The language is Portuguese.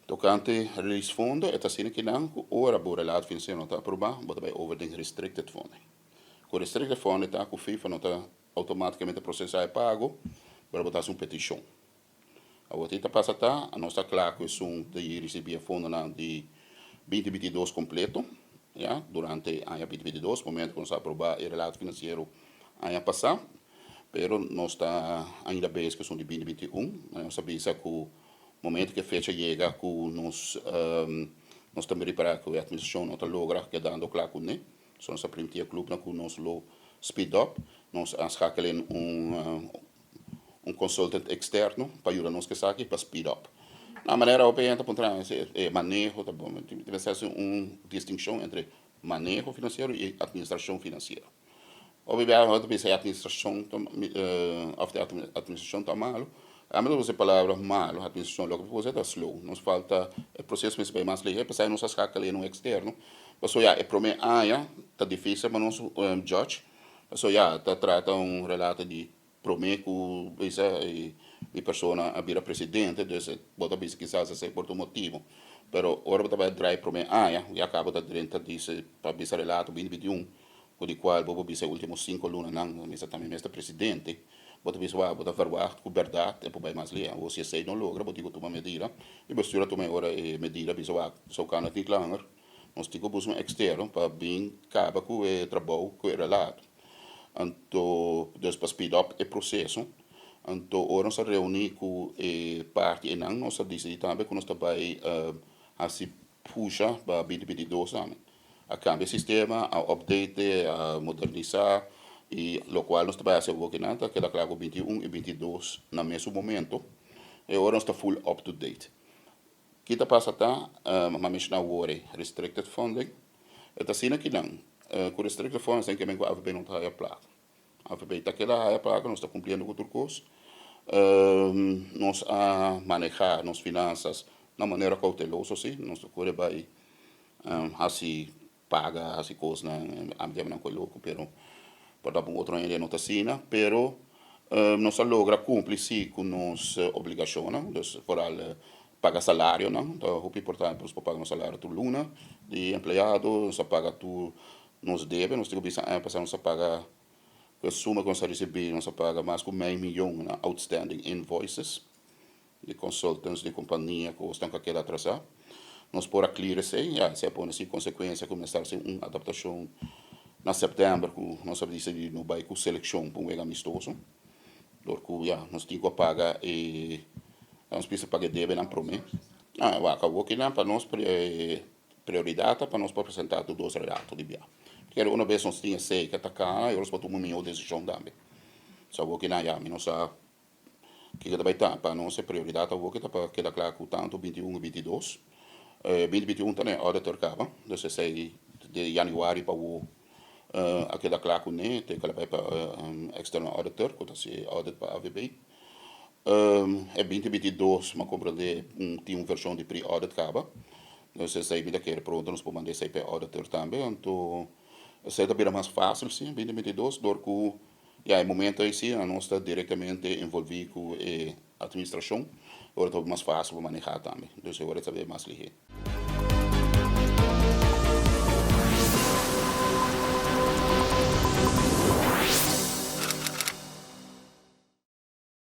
Tocante release fundo, é assim que não, ora o relato financeiro não está aprovado, bota vai over the restricted funding. Com restricted funding, está com o FIFA não está automaticamente processado e pago, para botar uma petição. A outra passa tá, a nossa claro que de receber fundo de 2022 completo, já, durante o ano 2022, momento que nós aprovar o relato financeiro ano passado, pero nós está ainda bem que são de 2021, nós sabemos que o momento que a fecha chega, que nós também reparar que a administração não está logra que dando claro com né, só nós permitir clube que nós lo speed up, nós escaquemos um consultant externo para ajudar nos que saque para speed up. Na maneira opera para trás é manejo, tá bom, deve ser uma distinção entre manejo financeiro e administração financeira. Obviamente, a administração está mal. A mesma coisa palavra mal, a administração logo você está slow. Nos falta o processo mais bem mais ligeiro, para sair nos escaca ali no externo. Mas já é primeiro área, está difícil para nós judge. Mas já está trata relato de prometo e persona a vir a presidente, então bota bis quizás esse por um motivo. Pero ora bota vai drive primeiro área, e acaba da direita dice para bis relato 2021. Com o qual vou ver os últimos 5 lunas não, mas também mestre presidente, bota visual, bota verbar com verdade, é para mais ler, ou se sei não logra, bota digo toma medida, e postura toma hora medida visual, só cana de langer, nós tico busca externo para bem caba com o trabalho com o relato, então depois speed up o processo, então ora nós reunir com parte e não, nós decidir também que nós vai assim puxa para 2022 também. A cambiar sistema, a update, a modernizar, e o qual nós trabalhamos que nada, que é claro 21 e 22 no mesmo momento, e agora nós está full up to date. O que está passando, mas não worry, restricted funding, está sendo que não, com restricted funding, tem que ver com a AVB não está aí a placa. A AVB está aquela aí a placa, nós está cumprindo com o curso, nós a manejar nossas finanças de maneira cautelosa, sim, nós corre vai assim paga as coisas na não coloco pero por dar um outro ainda não assina pero nós logra cumprir sim com nossa obrigação não então por paga salário não então o importante para pagar nosso salário tu luna de empregado nós paga tu nos deve nós temos que passar nós paga a suma que nós recebemos nós paga mais de $500,000 na outstanding invoices de consultants de companhia que estão com aquela atrasada nós por clear se é por assim consequência começar a uma adaptação na setembro que nós sabemos no vai com seleção para um mega amistoso porque nós temos que pagar e nós precisamos pagar deve não promete acabou que não para nós prioridade para nós apresentar os dois relatos de viagem porque uma vez nós tínhamos sei que atacar e nós tomamos uma decisão também sabou que não nós que vai estar para nós prioridade para quedar claro que tanto 21 e 22 2021 também auditor acaba, então sei de januário para o aquela claro né, tem que levar para external auditor, quando se audit para AVB. É 2022, mas compreende tem uma versão de pre-audit acaba, então sei que daqui pronto nós podemos mandar esse para auditor também, então sei também mais fácil sim, 2022, porque é momento aí sim, nós está diretamente envolvido com a administração, agora está mais fácil para manejar também, então agora é mais ligeiro.